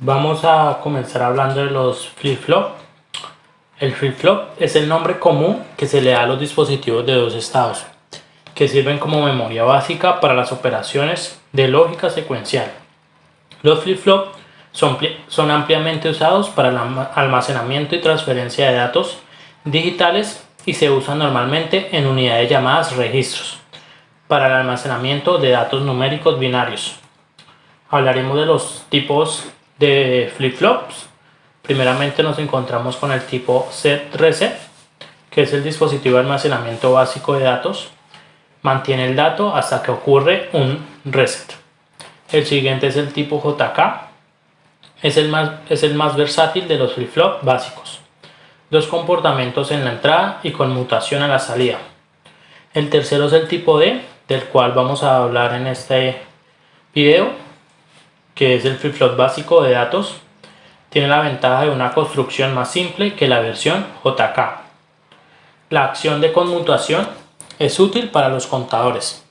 Vamos a comenzar hablando de los flip-flop. El flip-flop es el nombre común que se le da a los dispositivos de dos estados, que sirven como memoria básica para las operaciones de lógica secuencial. Los flip-flop son ampliamente usados para el almacenamiento y transferencia de datos digitales y se usan normalmente en unidades llamadas registros para el almacenamiento de datos numéricos binarios. Hablaremos de los tipos de flip-flops. Primeramente nos encontramos con el tipo set reset, que es el dispositivo de almacenamiento básico de datos. Mantiene el dato hasta que ocurre un reset. El siguiente es el tipo JK. Es el más versátil de los flip-flop básicos. Dos comportamientos en la entrada y conmutación a la salida. El tercero es el tipo D, del cual vamos a hablar en este video, que es el flip-flop básico de datos. Tiene la ventaja de una construcción más simple que la versión JK. La acción de conmutación es útil para los contadores.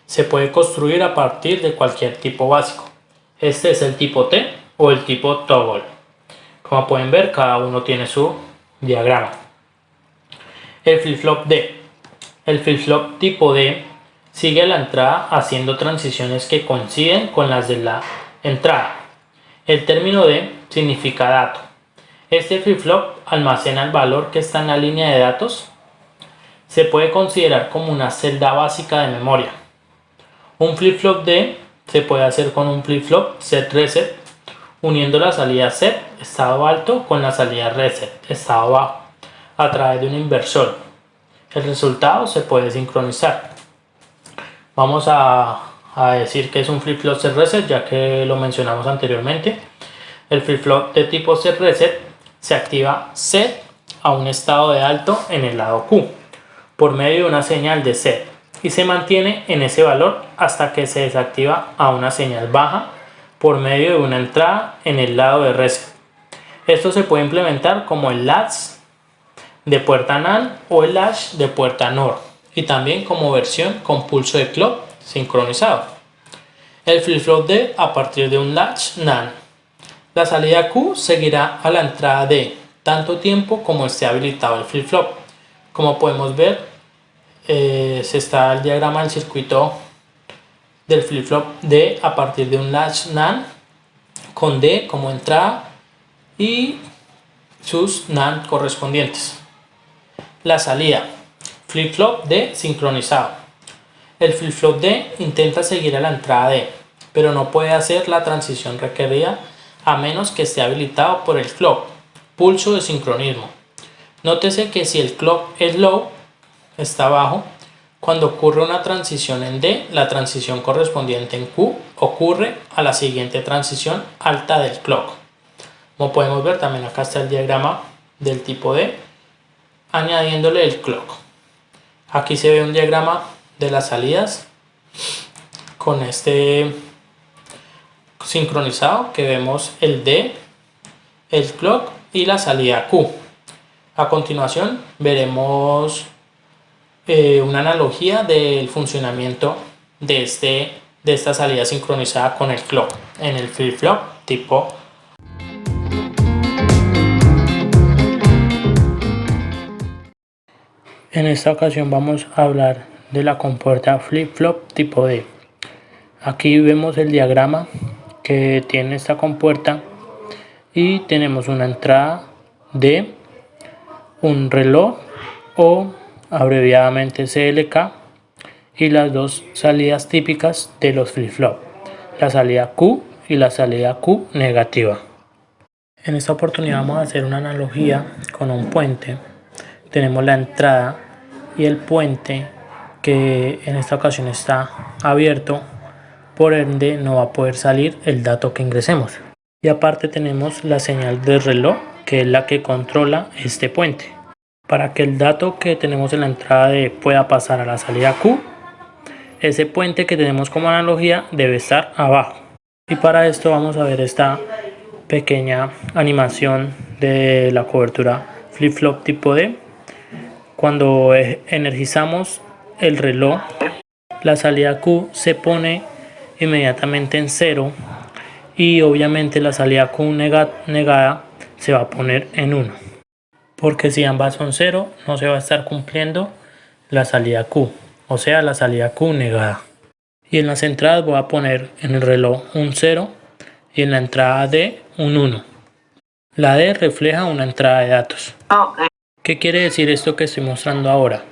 Se puede construir a partir de cualquier tipo básico. Este es el tipo T o el tipo toggle. Como pueden ver, cada uno tiene su diagrama. El flip-flop D. El flip-flop tipo D sigue la entrada haciendo transiciones que coinciden con las de la entrada. El término D significa dato. Este flip-flop almacena el valor que está en la línea de datos. Se puede considerar como una celda básica de memoria. Un flip-flop D se puede hacer con un flip-flop set reset, uniendo la salida set estado alto con la salida reset estado bajo a través de un inversor. El resultado se puede sincronizar. Vamos a decir que es un flip-flop set reset, ya que lo mencionamos anteriormente. El flip-flop de tipo set reset se activa set a un estado de alto en el lado Q por medio de una señal de set y se mantiene en ese valor hasta que se desactiva a una señal baja por medio de una entrada en el lado de reset. Esto se puede implementar como el latch de puerta NAND o el latch de puerta NOR, y también como versión con pulso de clock sincronizado. El flip-flop D a partir de un latch NAND. La salida Q seguirá a la entrada D tanto tiempo como esté habilitado el flip-flop. Como podemos ver, se está el diagrama del circuito del flip-flop D a partir de un latch NAND con D como entrada y sus NAND correspondientes. La salida, flip-flop D sincronizado. El flip-flop D intenta seguir a la entrada D, pero no puede hacer la transición requerida a menos que esté habilitado por el clock, pulso de sincronismo. Nótese que si el clock es low, está bajo, cuando ocurre una transición en D, la transición correspondiente en Q ocurre a la siguiente transición alta del clock. Como podemos ver, también acá está el diagrama del tipo D, añadiéndole el clock. Aquí se ve un diagrama de las salidas con este sincronizado, que vemos el D, el clock y la salida Q. A continuación veremos una analogía del funcionamiento de esta salida sincronizada con el clock en el flip-flop tipo. En esta ocasión vamos a hablar de la compuerta flip-flop tipo D. Aquí vemos el diagrama que tiene esta compuerta y tenemos una entrada D, un reloj o abreviadamente CLK y las dos salidas típicas de los flip-flop, la salida Q y la salida Q negativa. En esta oportunidad vamos a hacer una analogía con un puente. Tenemos la entrada y el puente, que en esta ocasión está abierto, por ende no va a poder salir el dato que ingresemos. Y aparte tenemos la señal del reloj, que es la que controla este puente. Para que el dato que tenemos en la entrada D pueda pasar a la salida Q, ese puente que tenemos como analogía debe estar abajo. Y para esto vamos a ver esta pequeña animación de la cobertura flip-flop tipo D. Cuando energizamos el reloj, la salida Q se pone inmediatamente en 0 y obviamente la salida Q negada se va a poner en 1, porque si ambas son 0 no se va a estar cumpliendo la salida Q, o sea la salida Q negada. Y en las entradas voy a poner en el reloj un 0 y en la entrada D un 1. La D refleja una entrada de datos. ¿Qué quiere decir esto que estoy mostrando ahora?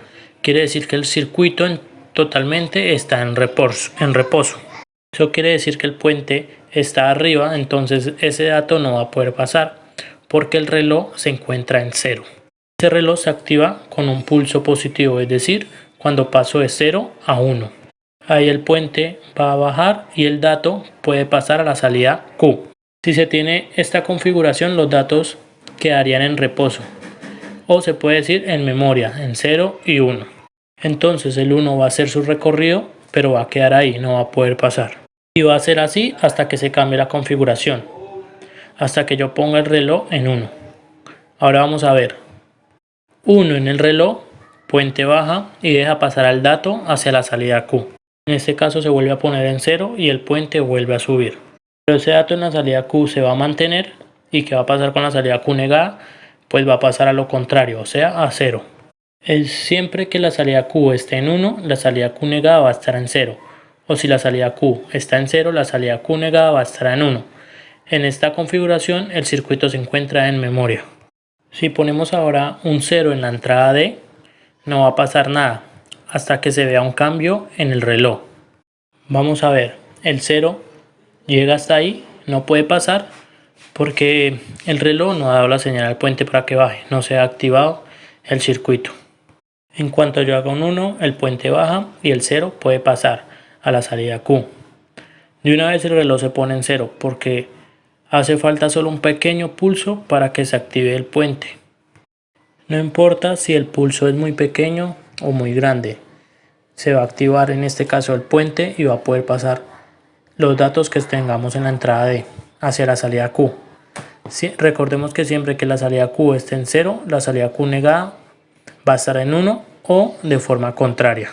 Quiere decir que el circuito totalmente está en reposo. Eso quiere decir que el puente está arriba, entonces ese dato no va a poder pasar porque el reloj se encuentra en 0. Ese reloj se activa con un pulso positivo, es decir, cuando paso de 0 a 1. Ahí el puente va a bajar y el dato puede pasar a la salida Q. Si se tiene esta configuración, los datos quedarían en reposo, o se puede decir en memoria, en 0 y 1. Entonces el 1 va a hacer su recorrido, pero va a quedar ahí, no va a poder pasar. Y va a ser así hasta que se cambie la configuración, hasta que yo ponga el reloj en 1. Ahora vamos a ver. 1 en el reloj, puente baja y deja pasar al dato hacia la salida Q. En este caso se vuelve a poner en 0 y el puente vuelve a subir. Pero ese dato en la salida Q se va a mantener. ¿Y qué va a pasar con la salida Q negada? Pues va a pasar a lo contrario, o sea a 0. Siempre que la salida Q esté en 1, la salida Q negada va a estar en 0. O si la salida Q está en 0, la salida Q negada va a estar en 1. En esta configuración el circuito se encuentra en memoria. Si ponemos ahora un 0 en la entrada D, no va a pasar nada hasta que se vea un cambio en el reloj. Vamos a ver, el 0 llega hasta ahí, no puede pasar porque el reloj no ha dado la señal al puente para que baje, no se ha activado el circuito. En cuanto yo haga un 1, el puente baja y el 0 puede pasar a la salida Q. De una vez el reloj se pone en 0 porque hace falta solo un pequeño pulso para que se active el puente. No importa si el pulso es muy pequeño o muy grande, se va a activar en este caso el puente y va a poder pasar los datos que tengamos en la entrada D hacia la salida Q. Recordemos que siempre que la salida Q esté en 0, la salida Q negada va a estar en 1 o de forma contraria.